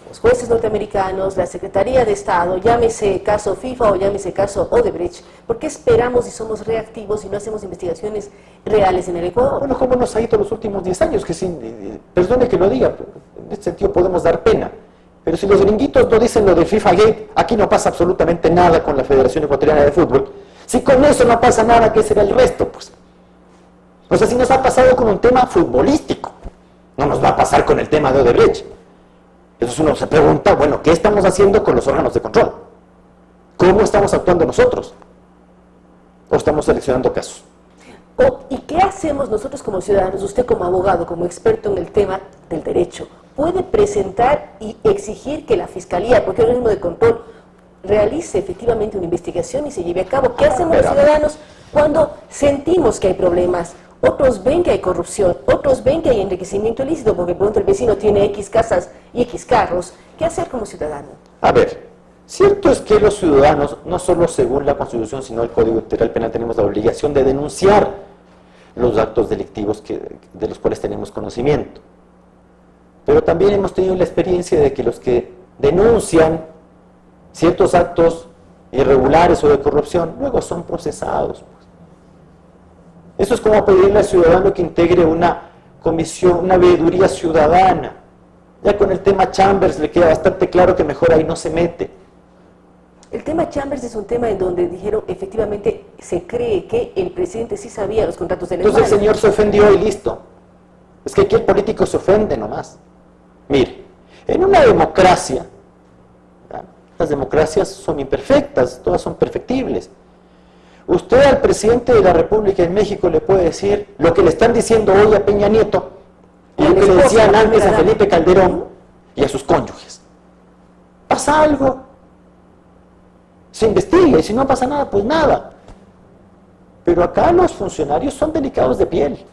los jueces norteamericanos, la Secretaría de Estado, llámese caso FIFA o llámese caso Odebrecht? ¿Por qué esperamos y somos reactivos y no hacemos investigaciones reales en el Ecuador? Bueno, ¿cómo nos ha ido los últimos 10 años? Perdone que lo diga, en este sentido podemos dar pena, pero si los gringuitos no dicen lo de FIFA Gate, aquí no pasa absolutamente nada con la Federación Ecuatoriana de Fútbol. Si con eso no pasa nada, ¿qué será el resto? Pues, o sea, si nos ha pasado con un tema futbolístico, no nos va a pasar con el tema de Odebrecht. Entonces uno se pregunta, bueno, ¿qué estamos haciendo con los órganos de control? ¿Cómo estamos actuando nosotros? ¿O estamos seleccionando casos? ¿Y qué hacemos nosotros como ciudadanos? Usted como abogado, como experto en el tema del derecho, ¿puede presentar y exigir que la Fiscalía, cualquier organismo de control, realice efectivamente una investigación y se lleve a cabo? ¿Qué hacemos los ciudadanos cuando sentimos que hay problemas? Otros ven que hay corrupción, otros ven que hay enriquecimiento ilícito, porque pronto el vecino tiene X casas y X carros. ¿Qué hacer como ciudadano? A ver, cierto es que los ciudadanos, no solo según la Constitución, sino el Código Integral Penal, tenemos la obligación de denunciar los actos delictivos de los cuales tenemos conocimiento. Pero también hemos tenido la experiencia de que los que denuncian ciertos actos irregulares o de corrupción, luego son procesados. Eso es como pedirle al ciudadano que integre una comisión, una veeduría ciudadana. Ya con el tema Chambers le queda bastante claro que mejor ahí no se mete. El tema Chambers es un tema en donde dijeron, efectivamente, se cree que el presidente sí sabía los contratos del Entonces el señor se ofendió y listo. Es que aquí el político se ofende nomás. Mire, en una democracia, ¿verdad?, las democracias son imperfectas, todas son perfectibles. Usted al presidente de la República en México le puede decir lo que le están diciendo hoy a Peña Nieto y lo que le decían antes a Felipe Calderón y a sus cónyuges. ¿Pasa algo? Se investiga y si no pasa nada, pues nada. Pero acá los funcionarios son delicados de piel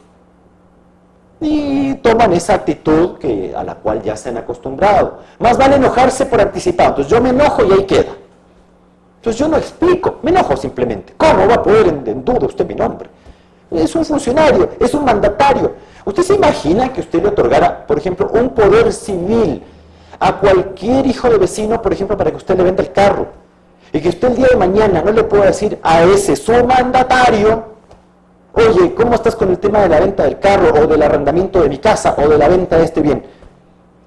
y toman esa actitud a la cual ya se han acostumbrado. Más vale enojarse por anticipado. Entonces yo me enojo y ahí queda. Entonces yo no explico, me enojo simplemente. ¿Cómo va a poder en duda usted mi nombre? Es un funcionario, es un mandatario. ¿Usted se imagina que usted le otorgara, por ejemplo, un poder civil a cualquier hijo de vecino, por ejemplo, para que usted le venda el carro? Y que usted el día de mañana no le pueda decir a ese su mandatario, oye, ¿cómo estás con el tema de la venta del carro o del arrendamiento de mi casa o de la venta de este bien?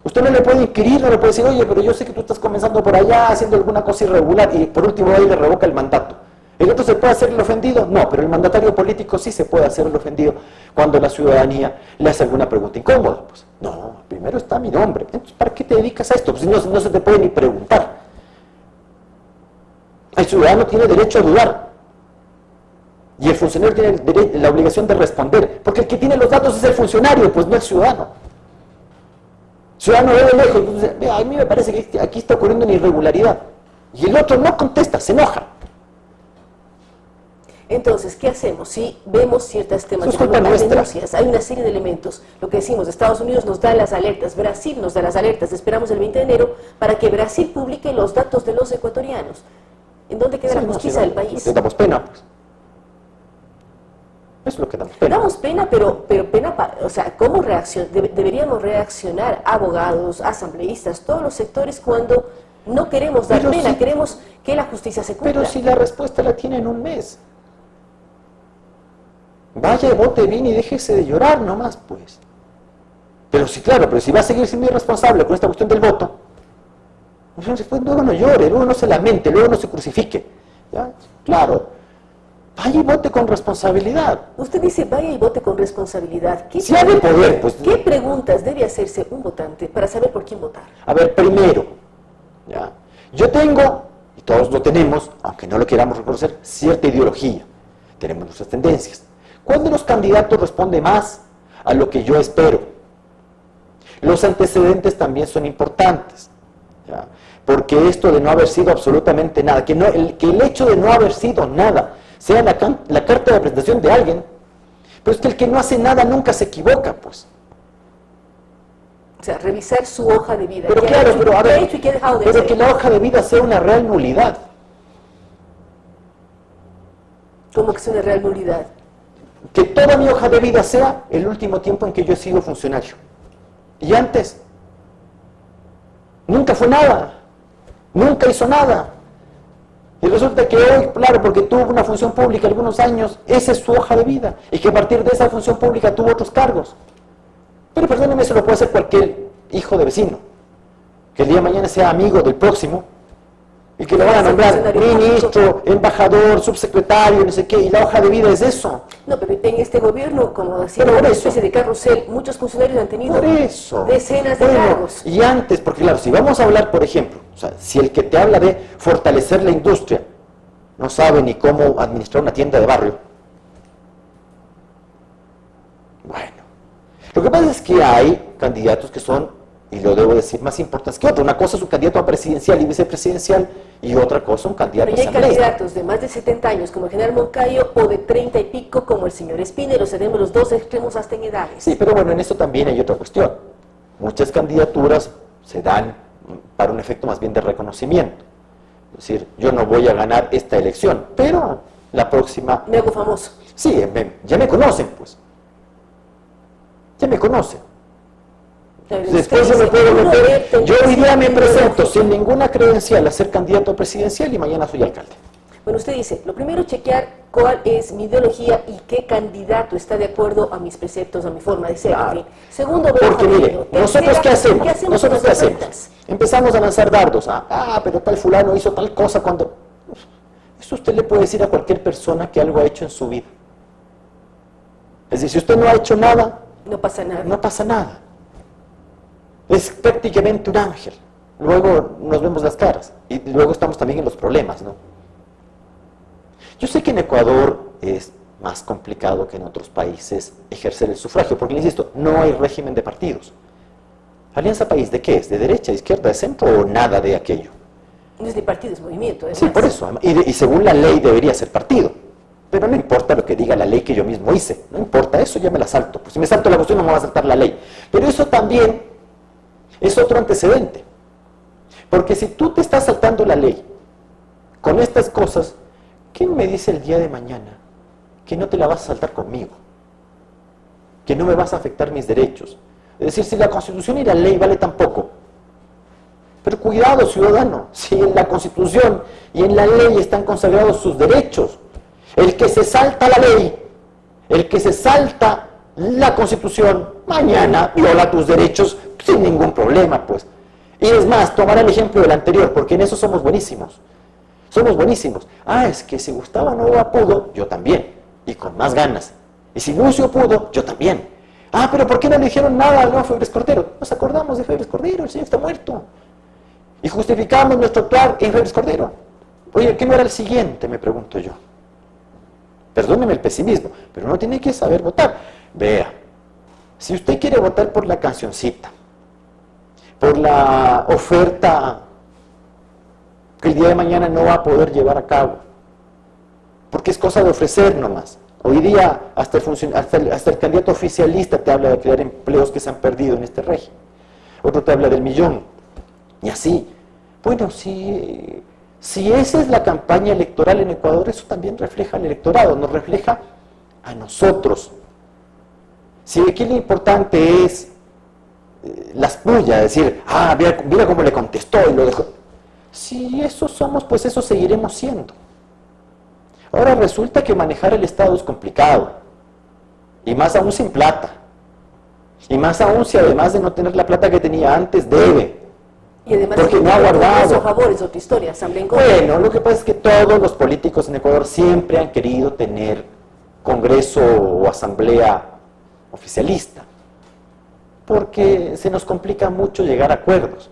Usted no le puede inquirir, no le puede decir, oye, pero yo sé que tú estás comenzando por allá haciendo alguna cosa irregular y por último ahí le revoca el mandato. ¿El otro se puede hacer el ofendido? No, pero el mandatario político sí se puede hacer el ofendido cuando la ciudadanía le hace alguna pregunta incómoda. Pues no, primero está mi nombre. Entonces, ¿para qué te dedicas a esto? Pues no se te puede ni preguntar. El ciudadano tiene derecho a dudar. Y el funcionario tiene la obligación de responder. Porque el que tiene los datos es el funcionario, pues no el ciudadano. El ciudadano ve de lejos y dice, a mí me parece que aquí está ocurriendo una irregularidad. Y el otro no contesta, se enoja. Entonces, ¿qué hacemos? Si vemos ciertas temas Eso es culpa nuestra. denuncias, hay una serie de elementos, lo que decimos, Estados Unidos nos da las alertas, Brasil nos da las alertas, esperamos el 20 de enero para que Brasil publique los datos de los ecuatorianos. ¿En dónde queda la justicia del país? Le damos pena, pues. Eso es lo que damos pena. Damos pena, pero pena, o sea, ¿cómo deberíamos reaccionar abogados, asambleístas, todos los sectores cuando no queremos dar pena, sí, queremos que la justicia se cumpla? Pero si la respuesta la tiene en un mes. Vaya y vote bien y déjese de llorar nomás, pues. Pero sí, claro, pero si va a seguir siendo irresponsable con esta cuestión del voto, pues luego no llore, luego no se lamente, luego no se crucifique. ¿Ya? Claro, vaya y vote con responsabilidad. Usted dice vaya y vote con responsabilidad. Si ha de poder, pues. ¿Qué preguntas debe hacerse un votante para saber por quién votar? A ver, primero, ¿ya? Yo tengo, y todos lo tenemos, aunque no lo queramos reconocer, cierta ideología. Tenemos nuestras tendencias. ¿Cuál de los candidatos responde más a lo que yo espero? Los antecedentes también son importantes, ¿ya? Porque esto de no haber sido absolutamente nada, que el hecho de no haber sido nada sea la carta de presentación de alguien, pero es que el que no hace nada nunca se equivoca, pues. O sea, revisar su hoja de vida. Pero claro, pero a ver, ¿qué ha hecho y qué ha dejado de pero hacer? que la hoja de vida sea una real nulidad. ¿Cómo que es una real nulidad? Que toda mi hoja de vida sea el último tiempo en que yo he sido funcionario. Y antes, nunca fue nada, nunca hizo nada. Y resulta que hoy, claro, porque tuvo una función pública algunos años, esa es su hoja de vida. Y que a partir de esa función pública tuvo otros cargos. Pero perdóneme, eso lo puede hacer cualquier hijo de vecino. Que el día de mañana sea amigo del próximo y que le van a nombrar ministro, embajador, subsecretario, no sé qué, y la hoja de vida es eso. No, pero en este gobierno, como decía, Pero por una eso. especie de carrusel, muchos funcionarios han tenido Por eso. decenas de Bueno, cargos. y antes, porque claro, si vamos a hablar, por ejemplo, o sea, si el que te habla de fortalecer la industria no sabe ni cómo administrar una tienda de barrio, bueno, lo que pasa es que hay candidatos que son, y lo debo decir, más importantes que otros. Una cosa es un candidato a presidencial y vicepresidencial, y otra cosa un candidato Pero ya hay asambleísta. candidatos de más de 70 años como el general Moncayo o de 30 y pico como el señor Espinel, o sea, tenemos los dos extremos hasta en edades. Sí, pero bueno, en eso también hay otra cuestión. Muchas candidaturas se dan para un efecto más bien de reconocimiento. Es decir, yo no voy a ganar esta elección, pero la próxima... Me hago famoso. Sí, ya me conocen, pues. Ya me conocen. Después yo me puedo meter... Yo hoy día me presento sin ninguna credencial a ser candidato a presidencial y mañana soy alcalde. Bueno, usted dice, lo primero chequear cuál es mi ideología y qué candidato está de acuerdo a mis preceptos, a mi forma de ser, Claro. en fin. Segundo, Porque mire, ¿nosotros qué hacemos? ¿Nosotros con qué las hacemos? cuentas? Empezamos a lanzar dardos. Pero tal fulano hizo tal cosa cuando... Eso usted le puede decir a cualquier persona que algo ha hecho en su vida. Es decir, si usted no ha hecho nada, No pasa nada. no pasa nada. Es prácticamente un ángel. Luego nos vemos las caras y luego estamos también en los problemas, ¿no? Yo sé que en Ecuador es más complicado que en otros países ejercer el sufragio, porque, le insisto, no hay régimen de partidos. ¿Alianza País de qué es? ¿De derecha, izquierda, de centro o nada de aquello? No es de partido, es movimiento. Sí, por eso. Y según la ley debería ser partido. Pero no importa lo que diga la ley que yo mismo hice. No importa eso, ya me la salto. Pues si me salto la cuestión no me va a saltar la ley. Pero eso también es otro antecedente. Porque si tú te estás saltando la ley con estas cosas, ¿quién me dice el día de mañana que no te la vas a saltar conmigo? Que no me vas a afectar mis derechos. Es decir, si la Constitución y la ley vale tan poco, Pero cuidado, ciudadano, si en la Constitución y en la ley están consagrados sus derechos, el que se salta la ley, el que se salta la Constitución, mañana viola tus derechos sin ningún problema, pues. Y es más, tomará el ejemplo del anterior, porque en eso somos buenísimos. Somos buenísimos. Ah, es que si Gustavo Novoa pudo, yo también, y con más ganas. Y si Lucio pudo, yo también. Ah, pero ¿por qué no le dijeron nada al nuevo Febres Cordero? Nos acordamos de Febres Cordero, el señor está muerto. Y justificamos nuestro actuar en Febres Cordero. Oye, ¿qué no era el siguiente? Me pregunto yo. Perdóneme el pesimismo, pero uno tiene que saber votar. Vea, si usted quiere votar por la cancioncita, por la oferta que el día de mañana no va a poder llevar a cabo, porque es cosa de ofrecer nomás. Hoy día hasta el candidato oficialista te habla de crear empleos que se han perdido en este régimen. Otro te habla del millón. Y así. Bueno, si esa es la campaña electoral en Ecuador, eso también refleja al electorado, nos refleja a nosotros. Si aquí lo importante es las pullas, decir, ah, mira cómo le contestó y lo dejó. Si eso somos, pues eso seguiremos siendo. Ahora resulta que manejar el Estado es complicado, y más aún sin plata, y más aún si además de no tener la plata que tenía antes, debe, y además porque no ha guardado. A favor es otra historia, asamblea en contra. Bueno, lo que pasa es que todos los políticos en Ecuador siempre han querido tener congreso o asamblea oficialista, porque se nos complica mucho llegar a acuerdos.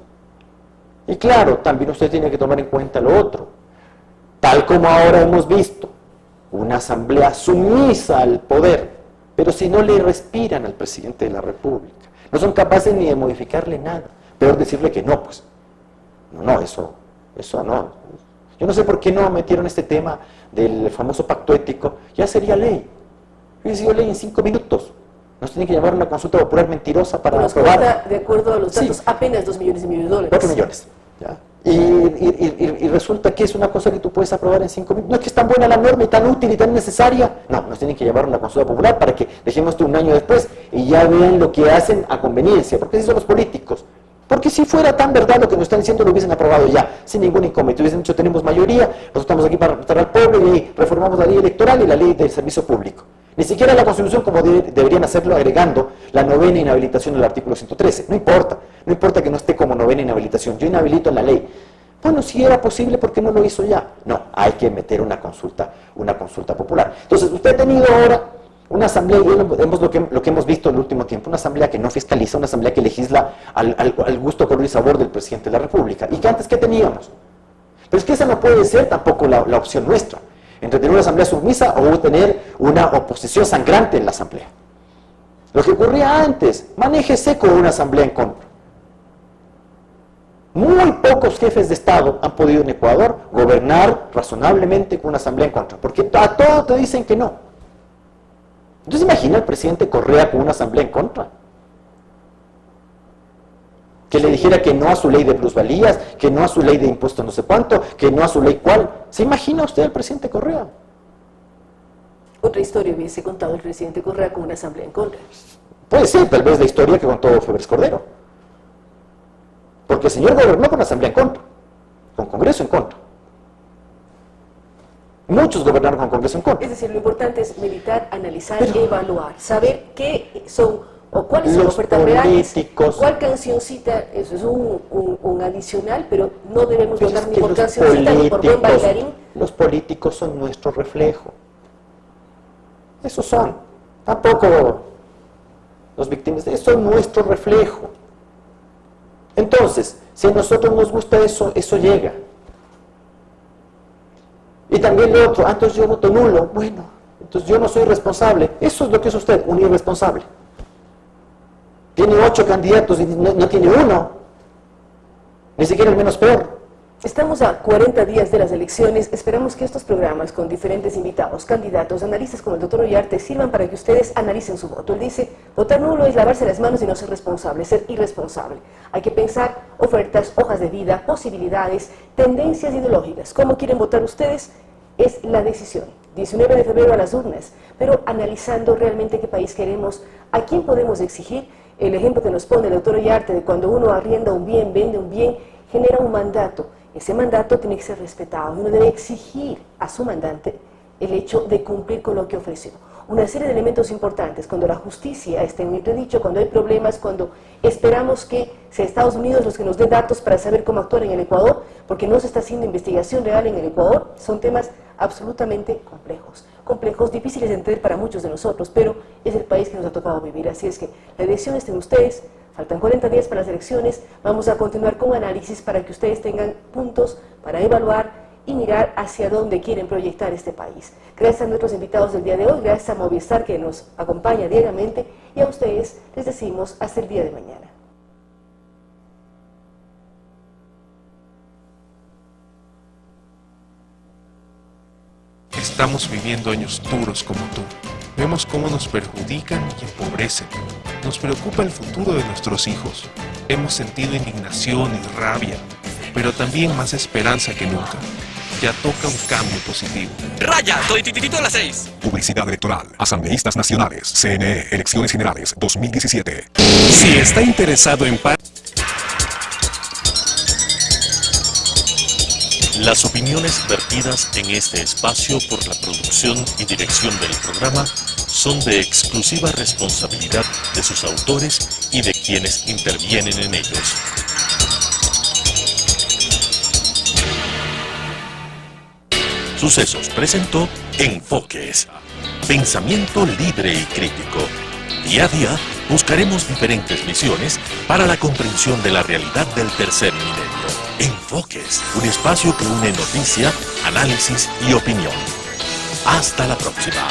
Y claro, también usted tiene que tomar en cuenta lo otro. Tal como ahora hemos visto, una asamblea sumisa al poder, pero si no le respiran al presidente de la República, no son capaces ni de modificarle nada, peor decirle que no, pues. No, eso no. Yo no sé por qué no metieron este tema del famoso pacto ético, ya sería ley. Hubiese sido ley en 5 minutos. Nos tienen que llamar una consulta popular mentirosa para aprobar. De acuerdo a los datos, sí, apenas 2 millones y medio de dólares. 4 millones. ¿Ya? Y resulta que es una cosa que tú puedes aprobar en 5 minutos. No es que es tan buena la norma y tan útil y tan necesaria. No, nos tienen que llevar una consulta popular para que dejemos esto un año después y ya vean lo que hacen a conveniencia, porque así son los políticos. Porque si fuera tan verdad lo que nos están diciendo, lo hubiesen aprobado ya, sin ningún inconveniente. Hubiesen dicho, tenemos mayoría, nosotros estamos aquí para representar al pueblo y reformamos la ley electoral y la ley del servicio público. Ni siquiera la Constitución como deberían hacerlo, agregando la 9ª inhabilitación del artículo 113. No importa que no esté como 9ª inhabilitación, yo inhabilito en la ley. Bueno, si era posible, ¿por qué no lo hizo ya? No, hay que meter una consulta popular. Entonces, usted ha tenido ahora una asamblea, y vemos lo que hemos visto en el último tiempo, una asamblea que no fiscaliza, una asamblea que legisla al gusto, color y sabor del presidente de la República. ¿Y que antes qué teníamos? Pero es que esa no puede ser tampoco la opción nuestra, entre tener una asamblea sumisa o tener una oposición sangrante en la asamblea. Lo que ocurría antes, manéjese con una asamblea en contra. Muy pocos jefes de Estado han podido en Ecuador gobernar razonablemente con una asamblea en contra, porque a todo te dicen que no. Entonces imagina al presidente Correa con una asamblea en contra. Que le dijera que no a su ley de plusvalías, que no a su ley de impuestos no sé cuánto, que no a su ley cuál. ¿Se imagina usted al presidente Correa? Otra historia hubiese contado el presidente Correa con una asamblea en contra. Puede ser, tal vez la historia que contó Febres Cordero. Porque el señor gobernó con asamblea en contra, con Congreso en contra. Muchos gobernaron con Congreso en contra. Es decir, lo importante es meditar, analizar, evaluar, saber qué son o cuáles son las ofertas reales, cuál cancioncita, eso es un adicional, pero no debemos votar ni por cancioncita ni por buen bailarín. Los políticos son nuestro reflejo. Esos son. Tampoco los víctimas, eso es nuestro reflejo. Entonces, si a nosotros nos gusta eso, eso llega. Y también lo otro, entonces yo voto nulo. Bueno, entonces yo no soy responsable. Eso es lo que es usted, un irresponsable. Tiene 8 candidatos y no tiene uno. Ni siquiera el menos peor. Estamos a 40 días de las elecciones. Esperamos que estos programas con diferentes invitados, candidatos, analistas como el doctor Ollarte sirvan para que ustedes analicen su voto. Él dice, votar nulo es lavarse las manos y no ser responsable, ser irresponsable. Hay que pensar ofertas, hojas de vida, posibilidades, tendencias ideológicas. ¿Cómo quieren votar ustedes? Es la decisión. 19 de febrero a las urnas, pero analizando realmente qué país queremos, a quién podemos exigir. El ejemplo que nos pone el doctor Ollarte de cuando uno arrienda un bien, vende un bien, genera un mandato. Ese mandato tiene que ser respetado. Uno debe exigir a su mandante el hecho de cumplir con lo que ofreció. Una serie de elementos importantes, cuando la justicia está en entredicho, cuando hay problemas, cuando esperamos que sea Estados Unidos los que nos dé datos para saber cómo actuar en el Ecuador, porque no se está haciendo investigación real en el Ecuador, son temas absolutamente complejos, difíciles de entender para muchos de nosotros, pero es el país que nos ha tocado vivir. Así es que la elección está en ustedes, faltan 40 días para las elecciones, vamos a continuar con análisis para que ustedes tengan puntos para evaluar y mirar hacia dónde quieren proyectar este país. Gracias a nuestros invitados del día de hoy, gracias a Movistar que nos acompaña diariamente y a ustedes les decimos hasta el día de mañana. Estamos viviendo años duros como tú. Vemos cómo nos perjudican y empobrecen. Nos preocupa el futuro de nuestros hijos. Hemos sentido indignación y rabia, pero también más esperanza que nunca. Ya toca un cambio positivo. Raya, todititito a las 6. Publicidad electoral. Asambleístas nacionales. CNE. Elecciones Generales 2017. Si está interesado en Las opiniones vertidas en este espacio por la producción y dirección del programa son de exclusiva responsabilidad de sus autores y de quienes intervienen en ellos. Sucesos presentó Enfoques. Pensamiento libre y crítico. Día a día buscaremos diferentes visiones para la comprensión de la realidad del tercer milenio. Enfoques, un espacio que une noticia, análisis y opinión. Hasta la próxima.